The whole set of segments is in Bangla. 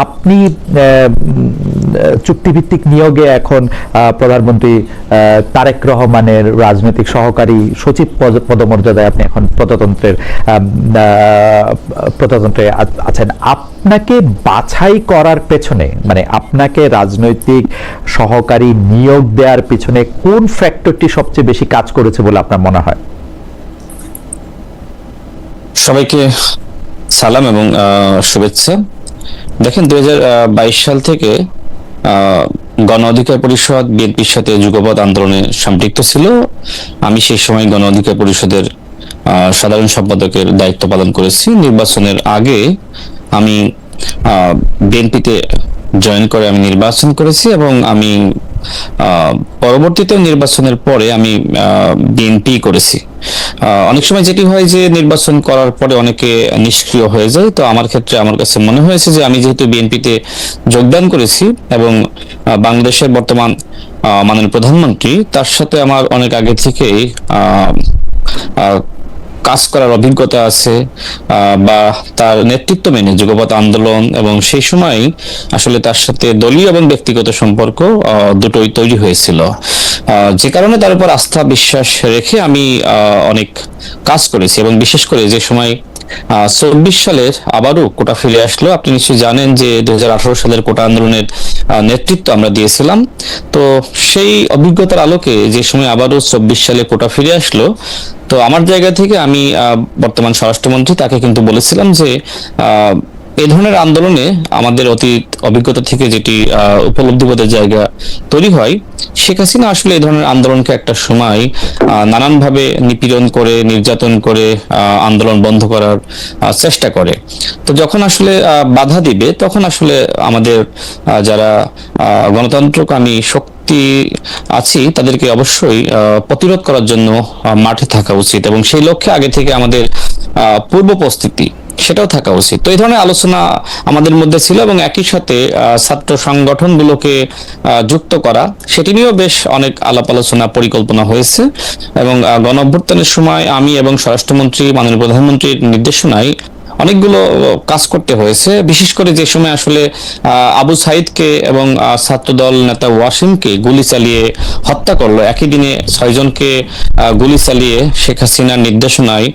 আপনি চুক্তিভিত্তিক নিয়োগে এখন প্রধানমন্ত্রী তারেক রহমানের রাজনৈতিক সহকারী সচিব পদমর্যাদায় আপনি এখন প্রজাতন্ত্রে আছেন। আপনাকে বাছাই করার পেছনে, মানে আপনাকে রাজনৈতিক সহকারী নিয়োগ দেওয়ার পিছনে কোন ফ্যাক্টরটি সবচেয়ে বেশি কাজ করেছে বলে আপনার মনে হয়? সবাইকে সালাম এবং শুভেচ্ছা। দেখেন, 2022 সাল থেকে গণ অধিকার পরিষদ বিএনপির সাথে যুগপৎ আন্দোলনে সম্পৃক্ত ছিল। আমি সেই সময় গণ অধিকার পরিষদের সাধারণ সম্পাদকের দায়িত্ব পালন করেছি। নির্বাচনের আগে আমি বিএনপিতে জয়েন করে আমি নির্বাচন করেছি এবং আমি পরবর্তীতে নির্বাচনের পরে আমি বিএনপি করেছি। অনেক সময় যেটি হয় যে নির্বাচন করার পরে অনেকে নিষ্ক্রিয় হয়ে যায়। তো আমার ক্ষেত্রে আমার কাছে মনে হয়েছে যে আমি যেহেতু বিএনপিতে যোগদান করেছি এবং বাংলাদেশের বর্তমান মাননীয় প্রধানমন্ত্রী, তার সাথে আমার অনেক আগে থেকেই কাজ করার অভিজ্ঞতা আছে বা তার নেতৃত্ব মেনে যুগপৎ আন্দোলন, এবং সেই সময় আসলে তার সাথে দলীয় এবং ব্যক্তিগত সম্পর্ক দুটোই তৈরি হয়েছিল, যে কারণে তার উপর আস্থা বিশ্বাস রেখে আমি অনেক কাজ করেছি। এবং বিশেষ করে যে সময় 24 সালের আবারও কোটা ফিরে আসলো, আপনি নিশ্চয়ই জানেন যে 2018 সালের কোটা আন্দোলনের নেতৃত্ব আমরা দিয়েছিলাম। তো সেই অভিজ্ঞতার আলোকে যে সময় আবারও 24 সালে কোটা ফিরে আসলো, তো আমার জায়গা থেকে আমি বর্তমান স্বরাষ্ট্রমন্ত্রী তাকে কিন্তু বলেছিলাম যে এই ধরনের আন্দোলনে আমাদের অতীত অভিজ্ঞতা থেকে যেটি উপলব্ধিবোধের জায়গা তৈরি হয়, শেখ হাসিনা আসলে এই ধরনের আন্দোলনকে একটা সময় নানানভাবে নিপীড়ন করে, নির্যাতন করে আন্দোলন বন্ধ করার চেষ্টা করে। তো যখন আসলে বাধা দিবে, তখন আসলে আমাদের যারা গণতন্ত্রকামী শক্তি আছি তাদেরকে অবশ্যই প্রতিরোধ করার জন্য মাঠে থাকা উচিত, এবং সেই লক্ষ্যে আগে থেকে আমাদের পূর্ব প্রস্তুতি সেটাও থাকা উচিত। তো এই ধরনের আলোচনা আমাদের মধ্যে ছিল, এবং একই সাথে ছাত্র সংগঠনগুলোকে যুক্ত করা, সেটি নিয়েও বেশ অনেক আলাপ আলোচনা পরিকল্পনা হয়েছে। এবং গণ অভ্যুত্থানের সময় আমি এবং স্বরাষ্ট্রমন্ত্রী মাননীয় প্রধানমন্ত্রীর নির্দেশনায় অনেকগুলো কাজ করতে হয়েছে। বিশেষ করে যে সময় আসলে আবু সাইদকে এবং ছাত্রদল নেতা ওয়াসিমকে গুলি চালিয়ে হত্যা করলো, একই দিনে 6 জনকে গুলি চালিয়ে শেখ হাসিনার নির্দেশনায়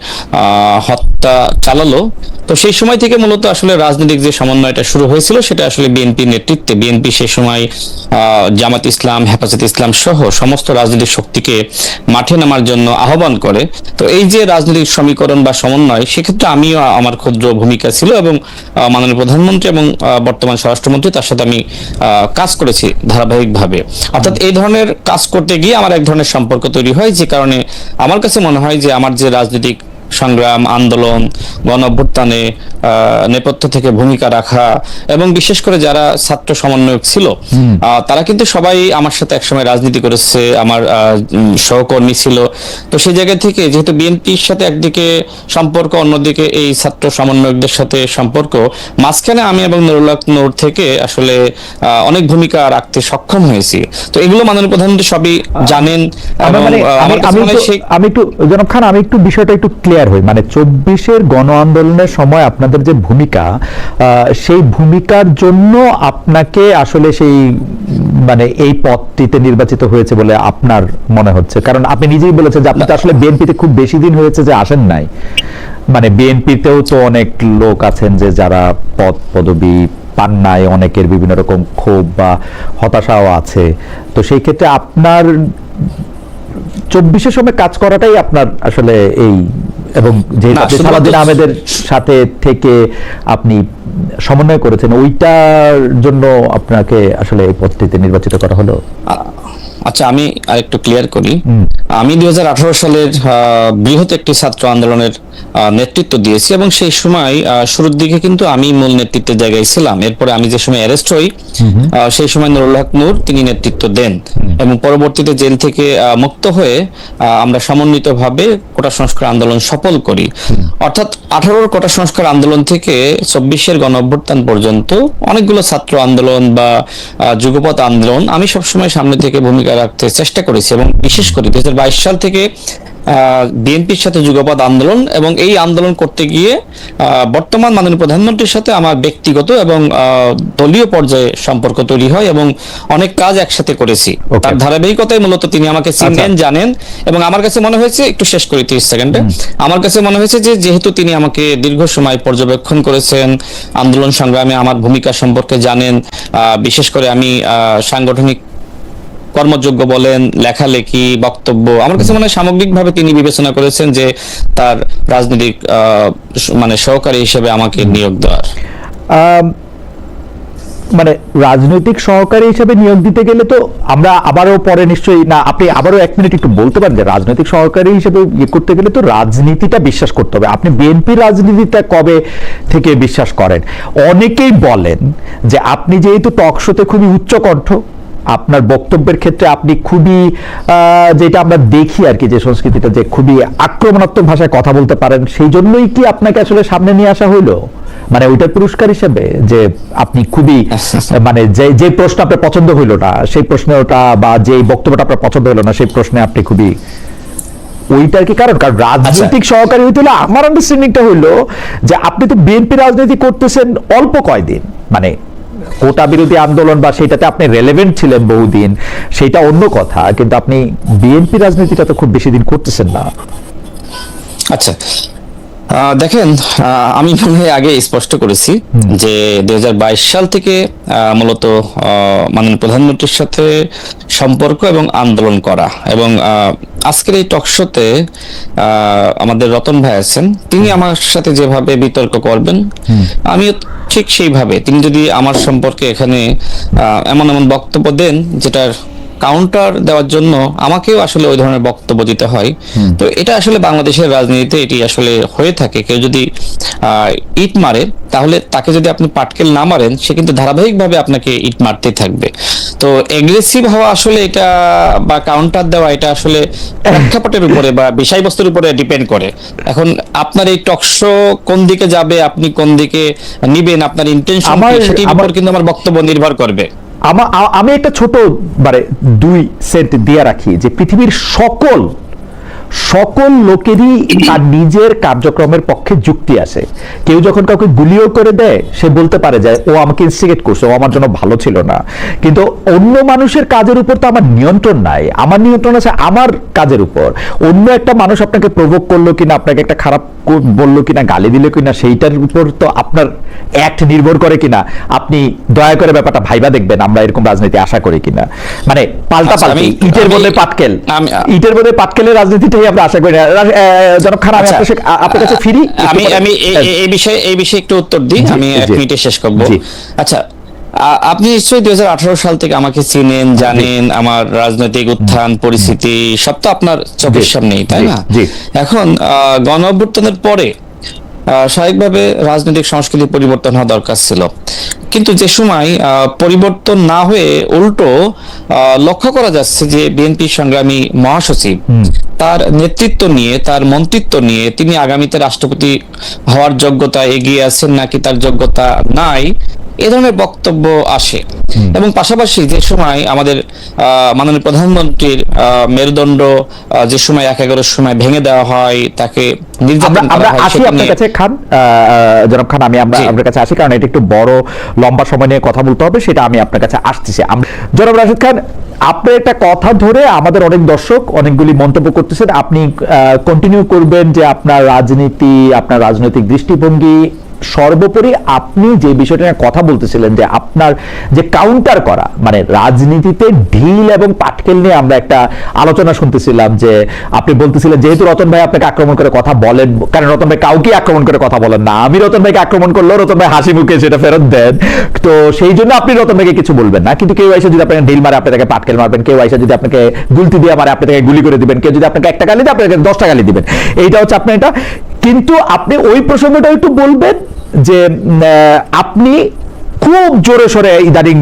হত্যা চালালো। তো সেই সময় থেকে মূলত আসলে রাজনৈতিক যে সমন্বয়টা শুরু হয়েছিল, সেটা আসলে বিএনপি নেতৃত্বে, বিএনপি সেই সময় জামাত ইসলাম, হেফাজত ইসলাম সহ সমস্ত রাজনৈতিক শক্তিকে মাঠে নামার জন্য আহ্বান করে। তো এই যে রাজনৈতিক সমীকরণ বা সমন্বয়, সেক্ষেত্রে আমিও আমার ক্ষুদ্র ভূমিকা ছিল, এবং মাননীয় প্রধানমন্ত্রী এবং বর্তমান স্বরাষ্ট্রমন্ত্রী তার সাথে আমি কাজ করেছি ধারাবাহিকভাবে। অর্থাৎ এই ধরনের কাজ করতে গিয়ে আমার এক ধরনের সম্পর্ক তৈরি হয়, যে কারণে আমার কাছে মনে হয় যে আমার যে রাজনৈতিক সংগ্রাম, আন্দোলন, গণ অভ্যুত্থানে নেপথ্য থেকে ভূমিকা রাখা, এবং বিশেষ করে যারা ছাত্র সমন্বয়ক ছিল তারা কিন্তু সবাই আমার সাথে একসময় রাজনীতি করেছে, আমার সহকর্মী ছিল। তো সেই জায়গা থেকে যেহেতু বিএনপির সাথে একদিকে সম্পর্ক, অন্যদিকে এই ছাত্র সমন্বয়কদের সাথে সম্পর্ক, মাঝখানে আমি এবং নুরুল হক নূর থেকে আসলে অনেক ভূমিকা রাখতে সক্ষম হয়েছি। তো এগুলো মাননীয় প্রধানমন্ত্রী সবই জানেন। আমি একটু জনাব খান, আমি একটু বিষয়টা একটু ক্লিয়ার হই। মানে 24-এর গণ আন্দোলনের সময় আপনাদের যে ভূমিকা, সেই ভূমিকার জন্য আপনাকে আসলে সেই মানে এই পদটিতে নির্বাচিত হয়েছে বলে আপনার মনে হচ্ছে? কারণ আপনি নিজেই বলেছেন যে আপনি তো আসলে বিএনপিতে খুব বেশি দিন হয়েছে যে আসেন নাই। মানে বিএনপিতেও তো অনেক লোক আছেন যে যারা পদবি পান নাই, অনেকের বিভিন্ন রকম ক্ষোভ বা হতাশাও আছে। তো সেই ক্ষেত্রে আপনার 24-এর সময় কাজ করাটাই আপনার আসলে এই, এবং যে সালাউদ্দিন আহমেদের সাথে থেকে আপনি সমন্বয় করেছেন, ওইটার জন্য আপনাকে আসলে এই পদটিতে নির্বাচিত করা হলো। আচ্ছা, আমি আরেকটু ক্লিয়ার করি। আমি 2018 সালের বৃহৎ একটি ছাত্র আন্দোলনের নেতৃত্ব দিয়েছি, এবং সেই সময় শুরুর দিকে কিন্তু আমি মূল নেতৃত্বের জায়গায় ছিলাম। এরপরে আমি যে সময় অ্যারেস্ট হই, সেই সময় নুরুল হক নূর তিনি নেতৃত্ব দেন, এবং পরবর্তীতে জেল থেকে মুক্ত হয়ে আমরা সমন্বিতভাবে কোটা সংস্কার আন্দোলন সফল করি। অর্থাৎ 18-র কোটা সংস্কার আন্দোলন থেকে 24-এর গণ অভ্যুত্থান পর্যন্ত অনেকগুলো ছাত্র আন্দোলন বা যুগপৎ আন্দোলন আমি সবসময় সামনে থেকে ভূমিকা রাখতে চেষ্টা করেছি, এবং বিশেষ করে 2022 সাল থেকে বিএনপির সাথে যুগপৎ আন্দোলন, এবং এই আন্দোলন করতে গিয়ে বর্তমান মাননীয় প্রধানমন্ত্রীর সাথে আমার ব্যক্তিগত এবং দলীয় পর্যায়ে সম্পর্ক তৈরি হয়, এবং অনেক কাজ একসাথে করেছি। তার ধারাবাহিকতায় মূলত তিনি আমাকে চিনেন, জানেন, এবং আমার কাছে মনে হয়েছে, একটু শেষ করি 30 সেকেন্ডে, আমার কাছে মনে হয়েছে যে যেহেতু তিনি আমাকে দীর্ঘ সময় পর্যবেক্ষণ করেছেন, আন্দোলন সংগ্রামে আমার ভূমিকা সম্পর্কে জানেন, বিশেষ করে আমি সাংগঠনিক কর্মযোগ্য বলেন, লেখালেখি, বক্তব্য, আমার কাছে মনে হয় সামগ্রিকভাবে তিনি বিবেচনা করেছেন যে তার রাজনৈতিক মানে সহকারী হিসেবে আমাকে নিয়োগ দেওয়ার। মানে রাজনৈতিক সহকারী হিসেবে নিয়োগ দিতে গেলে তো আমরা আবারও পরে নিশ্চয়ই, না আপনি আবারও 1 মিনিট একটু বলতে পারেন যে রাজনৈতিক সহকারী হিসেবে করতে গেলে তো রাজনীতিটা বিশ্বাস করতে হবে। আপনি বিএনপি রাজনীতিটা কবে থেকে বিশ্বাস করেন? অনেকেই বলেন যে আপনি যেহেতু টক শোতে খুবই উচ্চকণ্ঠ, আপনার বক্তব্যের ক্ষেত্রে আপনি খুবই যেটা আমরা দেখি আর কি, যে সংস্কৃতিটা যে খুবই আক্রমণাত্মক ভাষায় কথা বলতে পারেন, সেই জন্যই কি আপনাকে আসলে সামনে নিয়ে আসা হইলো, মানে ওইটার পুরস্কার হিসেবে যে আপনি খুবই মানে যে প্রশ্ন আপনার পছন্দ হইলো না সেই প্রশ্নটা, বা যে বক্তব্যটা আপনার পছন্দ হইলো না সেই প্রশ্নে আপনি খুবই ওইটার কি কারণ? কারণ রাজনৈতিক সহকারী হইতে হলে আমার আন্ডারস্ট্যান্ডিংটা হইলো যে আপনি তো বিএনপি রাজনীতি করতেছেন অল্প কয়দিন, মানে কোটা বিরোধী আন্দোলন বা সেটাতে আপনি রেলেভেন্ট ছিলেন বহুদিন, সেটা অন্য কথা, কিন্তু আপনি বিএনপি রাজনীতিটা তো খুব বেশি দিন করতেছেন না। আচ্ছা, দেখেন, আমি মনে হয় আগে স্পষ্ট করেছি যে 2022 সাল থেকে মূলত মাননীয় প্রধানমন্ত্রীর সাথে সম্পর্ক এবং আন্দোলন করা, এবং আজকের এই টক শোতে আমাদের রতন ভাই আছেন, তিনি আমার সাথে যেভাবে বিতর্ক করবেন আমিও ঠিক সেইভাবে, তিনি যদি আমার সম্পর্কে এখানে এমন এমন বক্তব্য দেন যেটার কাউন্টার দেওয়ার জন্য আমাকেও আসলে ওই ধরনের বক্তব্য দিতে হয়। তো এটা আসলে বাংলাদেশের রাজনীতিতে এটি আসলে হয়ে থাকে। কেউ যদি ইট মারে, তাহলে তাকে যদি আপনি পাটকেল না মারেন, সে কিন্তু ধারাবাহিকভাবে আপনাকে ইট মারতেই থাকবে। তো এগ্রেসিভ হওয়া আসলে এটা, বা কাউন্টার দেওয়া, এটা আসলে প্রেক্ষাপটের উপরে বা বিষয়বস্তুর উপরে ডিপেন্ড করে। এখন আপনার এই টকশো কোন দিকে যাবে, আপনি কোন দিকে নিবেন, আপনার ইন্টেনশন সেটির উপর কিন্তু আমার বক্তব্য নির্ভর করবে। আমি একটা ছোট মানে 2 সেন্ট দিয়ে রাখি যে পৃথিবীর সকল লোকেরই তার নিজের কার্যক্রমের পক্ষে যুক্তি আছে। কেউ যখন কাউকে গুলিও করে দেয়, সে বলতে পারে যে ও আমাকে ইনস্টিগেট করছে, ও আমার জন্য ভালো ছিল না। কিন্তু অন্য মানুষের কাজের উপর তো আমার নিয়ন্ত্রণ নাই, আমার নিয়ন্ত্রণ আছে আমার কাজের উপর। অন্য একটা মানুষ আপনাকে প্রভোক করলো কিনা, আপনাকে একটা খারাপ বললো কিনা, গালি দিল কিনা, সেইটার উপর তো আপনার অ্যাক্ট নির্ভর করে কিনা। আপনি দয়া করে ব্যাপারটা ভাইবা দেখবেন আমরা এরকম রাজনীতি আশা করি কিনা, মানে পাল্টাপাল্টি, ইটের বদলে পাটকেল, ইটের বদলে পাটকেলের রাজনীতিটাই আমরা আশা করি না। জনাব খান, আমি আপনার কাছে ফিরি, আমি এই বিষয়ে একটু উত্তর দিই, আমি 1 মিনিটে শেষ করব। আচ্ছা, আপনি নিশ্চয়ই 2018 সাল থেকে আমাকে চিনেন, জানেন, আমার রাজনৈতিক উত্থান পরিস্থিতি সব তো আপনার চোখের সামনেই, তাই না? এখন গণ অভ্যুত্থানের পরে স্বাভাবিকভাবে রাজনৈতিক সংস্কৃতি পরিবর্তন হওয়া দরকার ছিল, কিন্তু যে সময় পরিবর্তন না হয়ে উল্টো লক্ষ্য করা যাচ্ছে যে বিএনপি সংগ্রামী মহাসচিব তার নেতৃত্ব নিয়ে, তার মন্ত্রিত্ব নিয়ে তিনি আগামীতে রাষ্ট্রপতি হওয়ার যোগ্যতা এগিয়ে আছেন নাকি তার যোগ্যতা নাই, এ ধরনের বক্তব্য আসে। এবং পাশাপাশি যে সময় আমাদের মাননীয় প্রধানমন্ত্রীর মেরুদণ্ড যে সময় 11-এর সময় ভেঙে দেওয়া হয়, তাকে নির্যাতন করা হয়, আপনার কাছে খান, জনাব খান, আমি আপনার কাছে আসি, কারণ এটা একটু বড় লম্বা সময় নিয়ে কথা বলতে হবে, সেটা আমি আপনার কাছে আসতেছি। জনাব রাশেদ খান, আপনি একটা কথা ধরে আমাদের অনেক দর্শক অনেকগুলি মন্তব্য করতেছেন, আপনি কন্টিনিউ করবেন যে আপনার রাজনীতি, আপনার রাজনৈতিক দৃষ্টিভঙ্গি, সর্বোপরি আপনি যে বিষয়টা নিয়ে কথা বলতেছিলেন যে আপনার যে কাউন্টার করা, মানে রাজনীতিতে ঢিল এবং পাটকেল নিয়ে আমরা একটা আলোচনা শুনতেছিলাম, যে আপনি বলতেছিলেন যেহেতু রতন ভাই আপনাকে আক্রমণ করে কথা বলেন, কারণ রতন ভাই কাউকে আক্রমণ করে কথা বলেন না, আমি রতন ভাইকে আক্রমণ করলেও রতন ভাই হাসি মুখে সেটা ফেরত দেন, তো সেই জন্য আপনি রতন ভাইকে কিছু বলবেন না। কিন্তু কেউ এসে যদি আপনাকে ঢিল মারে, আপনি তাকে পাটকেল মারবেন, কেউ এসে যদি আপনাকে গুলতি দিয়ে মারে, আপনি তাকে গুলি করে দিবেন, কেউ যদি আপনাকে একটা গালি দেয়, আপনাকে 10টা গালি দিবেন, এইটা হচ্ছে আপনার এটা। কিন্তু আপনি ওই প্রসঙ্গটা একটু বলবেন যে আপনি খুব জোরে সোরে ইদানিং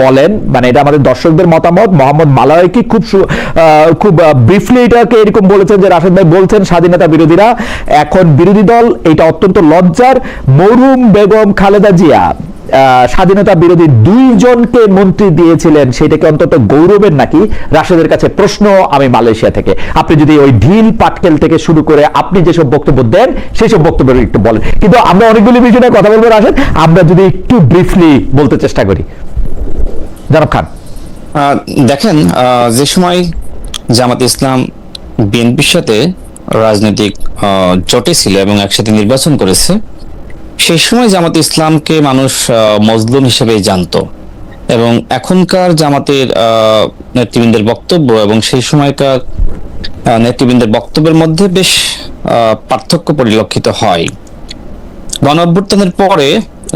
বলেন, মানে এটা আমাদের দর্শকদের মতামত, মোহাম্মদ মালাওয়াইকি খুব ব্রিফলি এটাকে এরকম বলেছেন যে রাশেদ ভাই বলছেন স্বাধীনতা বিরোধীরা এখন বিরোধী দল, এটা অত্যন্ত লজ্জার। মরহুম বেগম খালেদা জিয়া স্বাধীনতা বিরোধী 2 জনকে মন্ত্রী দিয়েছিলেন, সেটাকে অন্তত গৌরবের নাকি? রাশেদের কাছে প্রশ্ন আমি মালয়েশিয়া থেকে। আপনি যদি ওই ঢিল পাটকেল থেকে শুরু করে আপনি যেসব বক্তব্য দেন সেই সব বক্তব্য একটু বলেন। কিন্তু আমরা অনেকগুলি বিষয়ে কথা বলবো রাশেদ, আমরা যদি একটু ব্রিফলি বলতে চেষ্টা করি। জনাব খান, দেখেন, যে সময় জামাত ইসলাম বিএনপির সাথে রাজনৈতিক জোটে ছিল এবং একসাথে নির্বাচন করেছে, সেই সময় জামাত ইসলামকে মানুষ মজলুম হিসেবে জানতো। এবং এখনকার জামাতের নেতৃবৃন্দের বক্তব্য এবং সেই সময়কার নেতৃবৃন্দের বক্তব্যের মধ্যে বেশ পার্থক্য পরিলক্ষিত হয়। গণ অভ্যুত্থানের পরে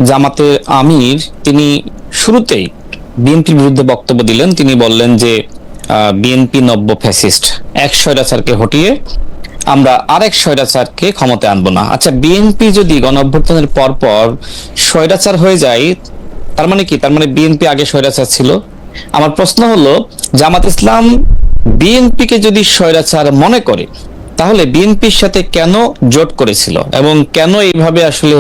জামাতের আমির তিনি শুরুতেই বিএনপির বিরুদ্ধে বক্তব্য দিলেন। তিনি বললেন যে বিএনপি নব্য ফ্যাসিস্ট, এক স্বৈরাচারকে হটিয়ে আমরা আরেক স্বৈরাচারকে ক্ষমতায় আনবো না। আচ্ছা, বিএনপি যদি গণ অভ্যুত্থানের পর পর স্বৈরাচার হয়ে যায়, তার মানে কি? তার মানে বিএনপি আগে স্বৈরাচার ছিল? আমার প্রশ্ন হলো, জামাত ইসলাম বিএনপিকে যদি স্বৈরাচার মনে করে, তাহলে বিএনপির সাথে কেন জোট করেছিল এবং কেন এইভাবে আসলে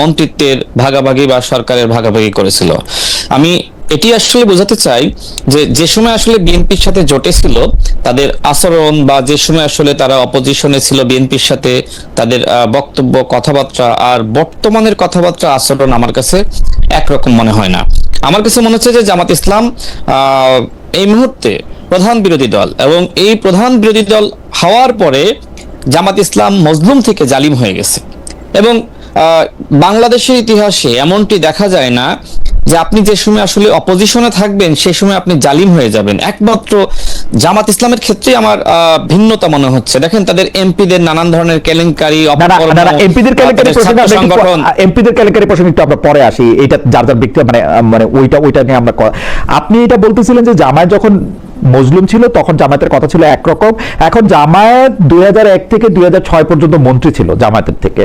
মন্ত্রিত্বের ভাগাভাগি বা সরকারের ভাগাভাগি করেছিল? আমি এটি আসলে বোঝাতে চাই যে সময় আসলে বিএনপির সাথে জোটে ছিল, তাদের আচরণ বা যে সময় আসলে তারা অপোজিশনে ছিল বিএনপির সাথে, তাদের বক্তব্য, কথাবার্তা আর বর্তমানের কথাবার্তা, আচরণ আমার কাছে একরকম মনে হয় না। আমার কাছে মনে হচ্ছে যে জামাত ইসলাম এই মুহূর্তে প্রধান বিরোধী দল, এবং এই প্রধান বিরোধী দল হওয়ার পরে জামাত ইসলাম মজলুম থেকে জালিম হয়ে গেছে। এবং বাংলাদেশের ইতিহাসে এমনটি দেখা যায় না যে আপনি যে সময় আসলে অপোজিশনে থাকবেন সেই সময় আপনি জালিম হয়ে যাবেন। একমাত্র জামাত ইসলামের ক্ষেত্রে আমার ভিন্নতা মনে হচ্ছে। দেখেন, তাদের এমপিদের নানান ধরনের কেলেঙ্কারি, এমপিদের কেলেঙ্কারি প্রসঙ্গে একটু আমরা পরে আসি। এটা যার যার ব্যক্তি মানে ওইটা নিয়ে আমরা, আপনি এটা বলতেছিলেন যে জামায়াত যখন মজলুম ছিল তখন জামায়াতের কথা ছিল একরকম। এখন জামায়াত 2001 থেকে 2006 পর্যন্ত মন্ত্রী ছিল জামায়াতের থেকে।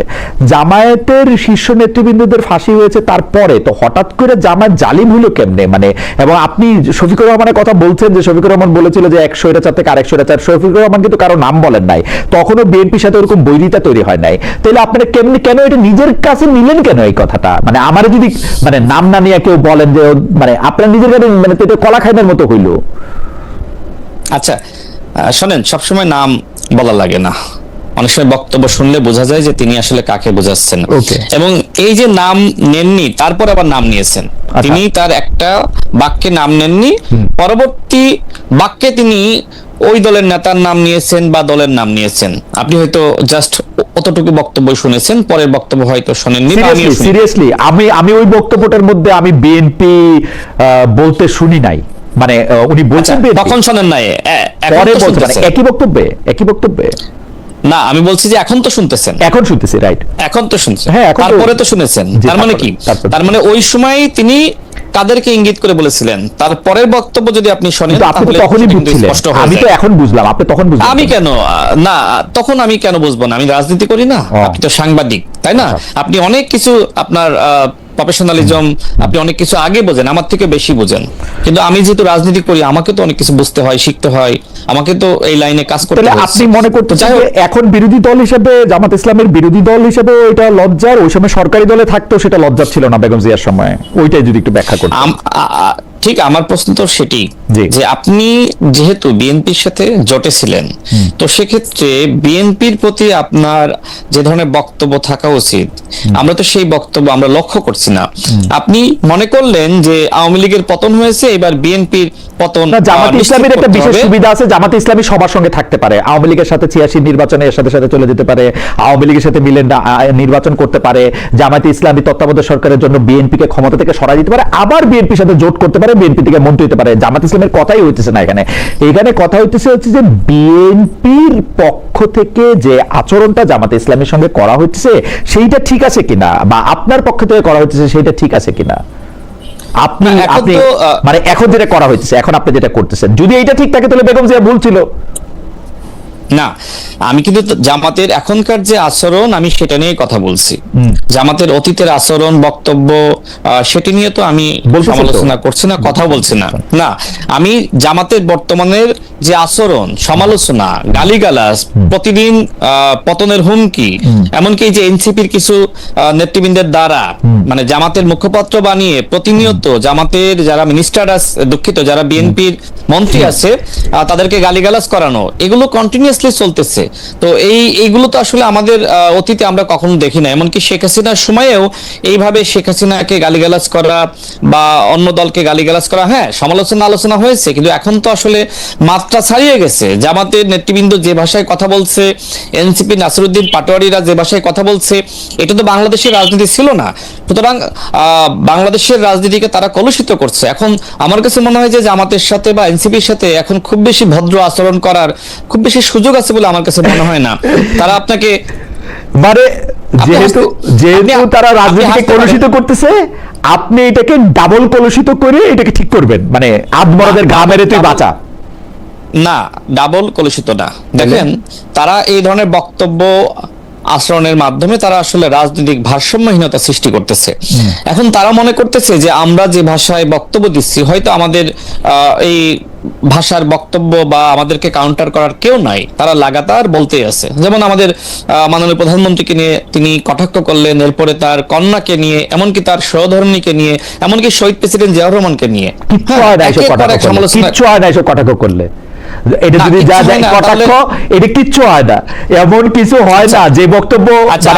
জামায়াতের শীর্ষ নেতৃবৃন্দদের ফাঁসি হয়েছে তারপরে, তো হঠাৎ করে জামায়াত জালিম হলো কেমনে? মানে, এবং আপনি শফিকুর রহমানের কথা বলছেন যে শফিকুর রহমান বলেছিল যে এক স্বৈরাচার থেকে আরেক স্বৈরাচার। শফিকুর রহমান কিন্তু কারো নাম বলেন নাই, তখনও বিএনপির সাথে ওরকম বৈরিতা তৈরি হয় নাই। তাহলে আপনারা কেন এটা নিজের কাছে নিলেন কেন এই কথাটা? মানে আমার যদি মানে নাম না নিয়ে কেউ বলেন যে মানে আপনারা নিজের কাছে, মানে তো কলা খাইনের মতো হইলো। আচ্ছা, শোনেন, সবসময় নাম বলা লাগে না। অনেক সময় বক্তব্য শুনলে বোঝা যায় যে তিনি আসলে কাকে বোঝাচ্ছেন। এবং এই যে নাম নেননি, তারপর আবার নাম নিয়েছেন। তিনি তার একটা বাক্যে নাম নেননি, পরবর্তী বাক্যে তিনি ওই দলের নেতার নাম নিয়েছেন বা দলের নাম নিয়েছেন। আপনি হয়তো জাস্ট অতটুকু বক্তব্য শুনেছেন, পরের বক্তব্য হয়তো শোনেননি। সিরিয়াসলি আমি ওই বক্তব্যটার মধ্যে আমি বিএনপি বলতে শুনি নাই। মানে উনি বলছেন তখন শোনেন নাই, পরে বলছেন একই বক্তব্যে না, আমি বলছি যে এখন তো শুনতেছেন। এখন শুনতেছি, রাইট, এখন তো শুনছেন, হ্যাঁ, তারপরে তো শুনেছেন। তার মানে কি? তার মানে ওই সময় তিনি কাদেরকে ইঙ্গিত করে বলেছিলেন, তার পরের বক্তব্য যদি আপনি শুনেন তাহলে তখনই বুঝছিলেন। আমি তো এখন বুঝলাম, আপনি তখন বুঝলেন। আমি কেন না, তখন আমি কেন বুঝবো না? আমি রাজনীতি করি না, আপনি তো সাংবাদিক, তাই না? আপনি অনেক কিছু, আপনার প্রফেশনালিজম, আপনি অনেক কিছু আগে বোঝেন, আমার থেকে বেশি বোঝেন। কিন্তু আমি যেহেতু রাজনীতি করি, আমাকে তো অনেক কিছু বুঝতে হয়, শিখতে হয়, আমাকে তো এই লাইনে কাজ করতে হয়। আপনি মনে করতে চাই এখন বিরোধী দল হিসেবে, জামাত ইসলামের বিরোধী দল হিসেবে এটা লজ্জার, ওই সময় সরকারি দলে থাকতেও সেটা লজ্জার ছিল না বেগম জিয়ার সময়? ওইটাই যদি একটু ব্যাখ্যা করতেন। ঠিক, আমার প্রশ্ন তো সেটি যে আপনি যেহেতু বিএনপির সাথে জোটে ছিলেন, তো সেক্ষেত্রে বিএনপির প্রতি আপনার যে ধরনের বক্তব্য থাকা উচিত, আমরা তো সেই বক্তব্য আমরা লক্ষ্য করছি না। আপনি মনে করলেন যে আওয়ামী লীগের পতন হয়েছে, এবার বিএনপির পতন। জামাত ইসলামের একটা বিশেষ সুবিধা আছে, জামাত ইসলামী সবার সঙ্গে থাকতে পারে। আওয়ামী লীগের সাথে 86 নির্বাচনে এর সাথে চলে যেতে পারে, আওয়ামী লীগের সাথে মিলে নির্বাচন করতে পারে, জামাত ইসলামী তত্ত্বাবধায়ক সরকারের জন্য বিএনপিকে ক্ষমতা থেকে সরাই দিতে পারে, আবার বিএনপির সাথে জোট করতে পারে, বিএনপি থেকে মন্ত্রী হতে পারে। জামাত ইসলামের কথাই হইতেছে না এখানে কথা হচ্ছে যে বিএনপির পক্ষ থেকে যে আচরণটা জামাত ইসলামের সঙ্গে করা হচ্ছে সেইটা ঠিক আছে কিনা, বা আপনার পক্ষ থেকে করা হচ্ছে সেইটা ঠিক আছে কিনা? আপনি মানে এখন যেটা করা হচ্ছে, এখন আপনি যেটা করতেছেন, যদি এইটা ঠিক থাকে তাহলে বেগম জিয়া ভুল ছিল। না, আমি কিন্তু জামাতের এখনকার যে আচরণ আমি সেটা নিয়ে কথা বলছি। জামাতের অতীতের আচরণ বক্তব্য সেটি নিয়ে তো আমি সমালোচনা করছি না, কথা বলছি না। না, আমি জামাতের বর্তমানের যে আচরণ, সমালোচনা, গালিগালাজ, প্রতিদিন পতনের হুমকি, এমনকি যে এনসিপির কিছু নেতৃবৃন্দের দ্বারা মানে জামাতের মুখপাত্র বানিয়ে প্রতিনিয়ত জামাতের যারা মিনিস্টার আছে, দুঃখিত, যারা বিএনপির মন্ত্রী আছে তাদেরকে গালিগালাজ করানো, এগুলো কন্টিনিউয়াসলি চলতেছে। তো এইগুলো তো আসলে আমাদের অতীতে আমরা কখনো দেখি না। এমনকি শেখ হাসিনার সময়েও এইভাবে শেখ হাসিনাকে গালিগালাজ করা বা অন্য দলকে গালিগালাজ করা, হ্যাঁ, সমালোচনা আলোচনা হয়েছে, কিন্তু এখন তো আসলে মাত্রা ছাড়িয়ে গেছে। জামাতের নেতৃবৃন্দ যে ভাষায় কথা বলছে, এনসিপি নাসিরউদ্দিন পাটোয়ারিরা যে ভাষায় কথা বলছে, এটা তো বাংলাদেশের রাজনীতি ছিল না। সুতরাং বাংলাদেশের রাজনীতিকে তারা কলুষিত করছে। এখন আমার কাছে মনে হয় যে জামাতের সাথে বা এনসিপির সাথে এখন খুব বেশি ভদ্র আচরণ করার খুব বেশি সুযোগ আছে বলে আমার কাছে মনে হয় না। তারা আপনাকে মানে যেহেতু তারা রাজনীতিকে কলুষিত করতেছে, আপনি এটাকে ডাবল কলুষিত করে এটাকে ঠিক করবেন, মানে আদমরদের ঘা মেরে তুই বাঁচা। না, ডাবল কলুষিত না। দেখেন, তারা এই ধরনের বক্তব্য আচরণের মাধ্যমে তারা আসলে রাজনৈতিক ভারসাম্যহীনতা সৃষ্টি করতেছে। এখন তারা মনে করতেছে যে আমরা যে ভাষায় বক্তব্য দিচ্ছি, হয়তো আমাদের এই ভাষার বক্তব্য বা আমাদেরকে কাউন্টার করার কেউ নাই, তারা লাগাতার বলতেই আছে। যেমন আমাদের মাননীয় প্রধানমন্ত্রীকে নিয়ে তিনি কটাক্ষ করলেন, এরপরে তার কন্যাকে নিয়ে, এমনকি তার সহধর্মিণীকে নিয়ে, এমনকি শহীদ প্রেসিডেন্ট জিয়াউর রহমানকে নিয়ে কটাক্ষ করলে এটা যদি যা যায় কটাক্ষ, এটা কিচ্ছু হয় না, এমন কিছু হয় না যে বক্তব্য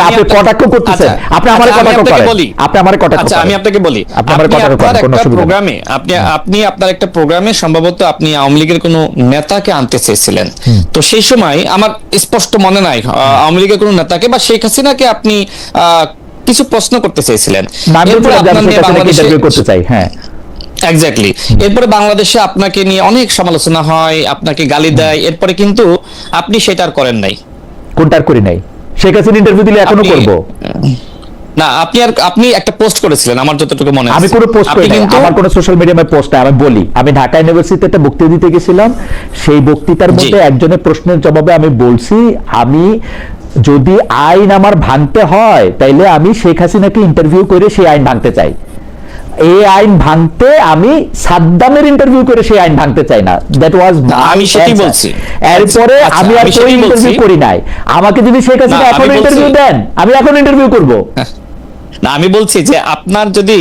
আপনি কটাক্ষ করতেছেন। আপনি আমার কটাক্ষ করেন, আপনি আমার কটাক্ষ করেন, আমি আপনাকে বলি, আপনি আমার কটাক্ষ করেন, কোনো অসুবিধা নেই। আপনি আপনার একটা প্রোগ্রামে সম্ভবত আপনি আওয়ামী লীগের কোনো নেতাকে আনতে চেয়েছিলেন, তো সেই সময় আমার স্পষ্ট মনে নাই আওয়ামী লীগের কোনো নেতাকে বা শেখ হাসিনাকে আপনি কিছু প্রশ্ন করতে চেয়েছিলেন। এরপরে আপনার নিয়ে বাংলাদেশে করতে চাই, হ্যাঁ এক্স্যাক্টলি। এরপরে বাংলাদেশে আপনাকে নিয়ে অনেক সমালোচনা হয়, আপনাকে গালি দেয়, এরপরে কিন্তু আপনি সেটা আর করেন নাই। কোনটার করি নাই? শেখ হাসিনা ইন্টারভিউ দিলে এখনো করব না। আপনি একটা পোস্ট করেছিলেন আমার যতটুকু মনে আছে। আমি কোনো পোস্ট করি নাই, আমার কোনো সোশ্যাল মিডিয়ায় পোস্ট নাই। আমি বলি, আমি ঢাকা ইউনিভার্সিটিতে একটা বক্তৃতা দিতে গেছিলাম, সেই বক্তৃতার মধ্যে একজনের প্রশ্নের জবাবে আমি বলছি, আমি যদি আইন আমার ভাঙতে হয় তাইলে আমি শেখ হাসিনাকে ইন্টারভিউ করে সেই আইন ভাঙতে চাই। এই আইন ভাঙতে আমি সাদ্দামের ইন্টারভিউ করে সেই আইন ভাঙতে চাই না। দ্যাট ওয়াজ আমি সেটাই বলছি। এরপরে আমি আর কোনো ইন্টারভিউ করি নাই। আমাকে যদি শেখ হাসিনা এখন ইন্টারভিউ দেন, আমি এখন ইন্টারভিউ করব না। আমি বলছি যে আপনার যদি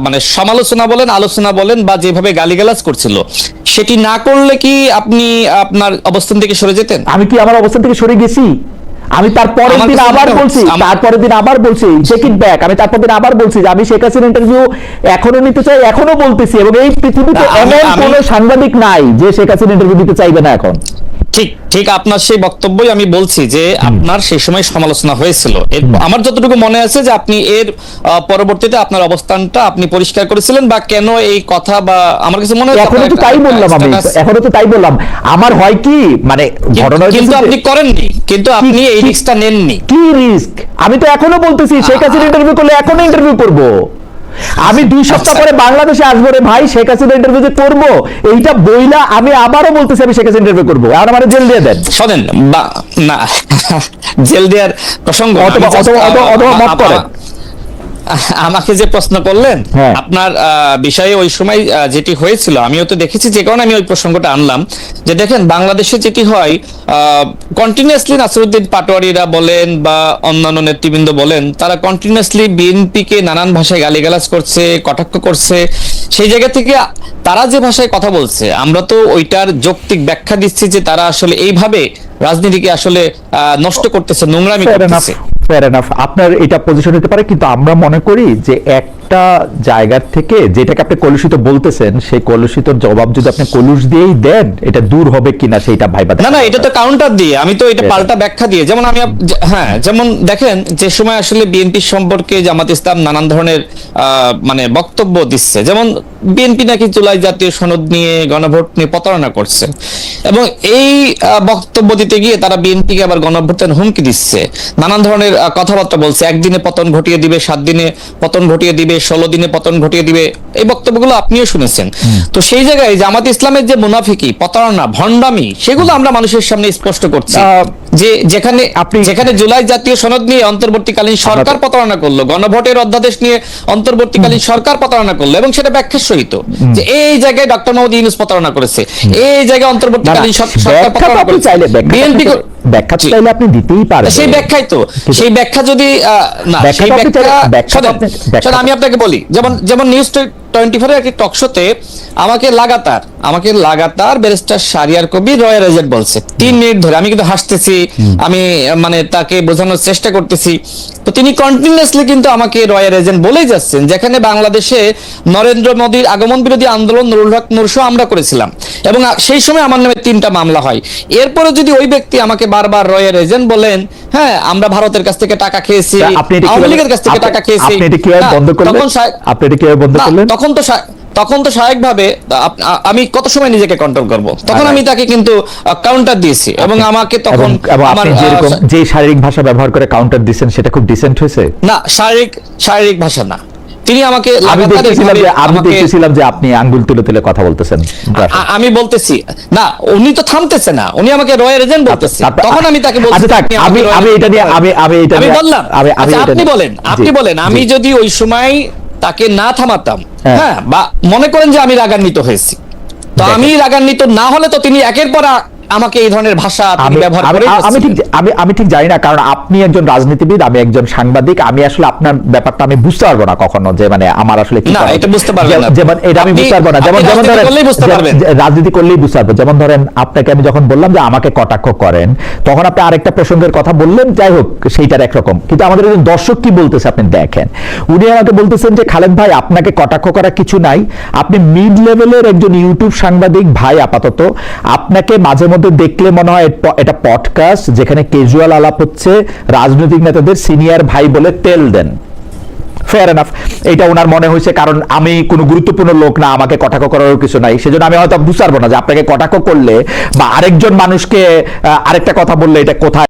মানে সমালোচনা বলেন, আলোচনা বলেন, বা যেভাবে গালিগালাজ করছিল সেটি না করলে কি আপনি আপনার অবস্থান থেকে সরে যেতেন? আমি কি আমার অবস্থান থেকে সরে গেছি? আমি তারপরের দিন আবার বলছি টেক ইট ব্যাক। আমি তারপর দিন আবার বলছি যে আমি শেখ হাসিনা ইন্টারভিউ এখনো নিতে চাই, এখনো বলতেছি, এবং এই পৃথিবীতে এমন কোন সাংবাদিক নাই যে শেখ হাসিনা ইন্টারভিউ দিতে চাইবে না এখন। ঠিক আপনার সেই বক্তব্যই আমি বলছি যে আপনার সেই সময় সমালোচনা হয়েছিল। আমার যতটুকু মনে আছে যে আপনি এর পরবর্তীতে আপনার অবস্থানটা আপনি পরিষ্কার করেছিলেন, বা কেন এই কথা, বা আমার কাছে মনে হয় এখনো তো তাই বললাম। আমার হয় কি, মানে ঘটনা কিন্তু আপনি করেননি, কিন্তু আপনি এই রিস্কটা নেননি। কি রিস্ক? আমি তো এখনো বলতেছি শেখ হাসিনা ইন্টারভিউ করলে এখনো ইন্টারভিউ করব। আমি 2 সপ্তাহ পরে বাংলাদেশে আসবো রে ভাই, শেখ হাসিনা ইন্টারভিউ যে করবো এইটা বইলা আমি আবারও বলতেছি আমি শেখ হাসিনা ইন্টারভিউ করবো। আর আমার জেল দিয়ে দেন, শোনেন না, জেল দেওয়ার প্রসঙ্গ অথবা মত করেন। আমাকে যে প্রশ্ন করলেন আপনার বিষয়ে ওই সময় যেটি হয়েছিল আমিও তো দেখেছি, যে কারণে আমি ওই প্রসঙ্গটা আনলাম। যে দেখেন, বাংলাদেশে যেটি হয়, কন্টিনিউয়াসলি নাসিরউদ্দিন পাটোয়ারিরা বলেন বা অন্যান্য নেতৃবৃন্দ বলেন, তারা কন্টিনিউয়াসলি বিএনপিকে নানান ভাষায় গালিগালাজ করছে, কটাক্ষ করছে। সেই জায়গা থেকে তারা যে ভাষায় কথা বলছে, আমরা তো ওইটার যৌক্তিক ব্যাখ্যা দিচ্ছি যে তারা আসলে এইভাবে রাজনীতিকে আসলে নষ্ট করতেছে, নোংরামি করতেছে। ফেয়ার এনাফ, আপনার এটা পজিশন হতে পারে, কিন্তু আমরা মনে করি যে একটা জায়গা থেকে যেটাকে আপনি কলুষিত বলতেছেন, সেই কলুষিতর জবাব যদি আপনি কলুষ দিয়েই দেন, এটা দূর হবে কিনা সেটা ভাইবা। না, এটা তো কাউন্টার দিয়ে, আমি তো এটা পাল্টা ব্যাখ্যা দিয়ে। যেমন যেমন দেখেন, যে সময় আসলে বিএনপি সম্পর্কে জামাত ইসলাম নানান ধরনের মানে বক্তব্য দিচ্ছে, যেমন বিএনপি নাকি জুলাই জাতীয় সনদ নিয়ে গণভোট নিয়ে প্রতারণা করছে, এবং এই বক্তব্য দিতে গিয়ে তারা বিএনপিকে আবার গণভোটের হুমকি দিচ্ছে, নানান ধরনের কথাবার্তা বলছে, একদিনে পতন ঘটিয়ে দিবে, 7 দিনে পতন ঘটিয়ে দিবে, 16 দিনে পতন ঘটিয়ে দিবে। এই বক্তব্যগুলো আপনিও শুনেছেন। তো সেই জায়গায় জামাত ইসলামের যে মুনাফিকি, প্রতারণা, ভণ্ডামি, সেগুলো আমরা মানুষের সামনে স্পষ্ট করছি যে যেখানে জুলাই জাতীয় সনদ নিয়ে অন্তর্বর্তীকালীন সরকার প্রতারণা করলো, গণভোটের অধ্যাদেশ নিয়ে অন্তর্বর্তীকালীন সরকার প্রতারণা করলো, এবং সেটা ব্যাখ্যার সহিত যে এই জায়গায় ডক্টর মোহাম্মদ ইউনূস প্রতারণা করেছে, এই জায়গায় অন্তর্বর্তীকালীন সরকার প্রতারণা করেছে। বিএনপি ব্যাখ্যা চাইলে আপনি দিতেই পারেন, সেই ব্যাখ্যাই তো, সেই ব্যাখ্যা যদি না, সেই ব্যাখ্যা আমি আপনাকে বলি, যেমন নিউজ 24 একটি টক শোতে আমাকে লাগাতার barrister Shahriar Kabir royal agent বলছে 3 মিনিট ধরে। আমি কিন্তু হাসতেছি, আমি মানে তাকে বোঝানোর চেষ্টা করতেছি, তো তিনি কন্টিনিউয়াসলি কিন্তু আমাকে রয়্যাল এজেন্ট বলেই যাচ্ছেন, যেখানে বাংলাদেশে নরেন্দ্র মোদীর আগমন বিরোধী আন্দোলন নুরুল হক নূরসহ আমরা করেছিলাম, এবং সেই সময় আমার নামে 3টা মামলা হয়। এরপরে যদি ওই ব্যক্তি আমাকে বারবার রয়্যাল এজেন্ট বলেন, হ্যাঁ আমরা ভারতের কাছ থেকে টাকা খেয়েছি, আওয়ামী লীগের কাছ থেকে টাকা খেয়েছি, তখন তো স্বাভাবিকভাবে আমি কত সময় নিজেকে কন্ট্রোল করব, তখন আমি তাকে কিন্তু কাউন্টার দিয়েছি, এবং আমাকে তখন আমার যে শারীরিক ভাষা ব্যবহার করে কাউন্টার দিয়েছেন সেটা খুব ডিসেন্ট হয়েছে না। শারীরিক ভাষা না, তিনি আমাকে আমি দেখেছিলাম যে আপনি আঙ্গুল তুলে তুলে কথা বলতেছেন। আমি বলতেছি না, উনি তো থামতেছে না, উনি আমাকে রয়্যাল এজেন্ট বলতেছে, তখন আমি তাকে বলছি আমি বললাম আপনি বলেন আমি যদি ওই সময় তাকে না থামাতাম, হ্যাঁ, বা মনে করেন যে আমি রাগান্বিত হয়েছি, তো আমি রাগান্বিত না হলে তো তিনি একের পর আমাকে এই ধরনের ভাষা ব্যবহার করে। আমি ঠিক জানি না, কারণ আপনি একজন রাজনীতিবিদ, আমি একজন সাংবাদিক, আমি আসলে আপনার ব্যাপারটা আমি বুঝতে পারবো না কখনো, যে মানে আমার আসলে না, এটা বুঝতে পারবেন না, যেমন এটা আমি বুঝতে পারবো না, যেমন ধরেন রাজনীতি করলেই বুঝতে পারবো। যেমন ধরেন আপনাকে আমি যখন বললাম যে আমাকে কটাক্ষ করেন, তখন আপনি আরেকটা প্রসঙ্গের কথা বললেন, যাই হোক সেইটার একরকম, কিন্তু আমাদের একজন দর্শক কি বলতেছে আপনি দেখেন, উনি আমাকে বলতেছেন যে খালেদ ভাই আপনাকে কটাক্ষ করা কিছু নাই, আপনি মিড লেভেলের একজন ইউটিউব সাংবাদিক ভাই, আপাতত আপনাকে মাঝে মধ্যে দেখলে মনে হয় এটা পডকাস্ট যেখানে ক্যাজুয়াল আলাপ হচ্ছে, রাজনৈতিক নেতাদের সিনিয়র ভাই বলে তেল দেন। ফেয়ার এনাফ, এটা ওনার মনে হয়েছে, কারণ আমি কোনো গুরুত্বপূর্ণ লোক না, আমাকে কটাক্ষ করার কিছু নাই, সেজন্য আমি হয়তো বুঝতে পারবো না যে আপনাকে কটাক্ষ করলে বা আরেকজন মানুষকে আরেকটা কথা বললে এটা কোথায়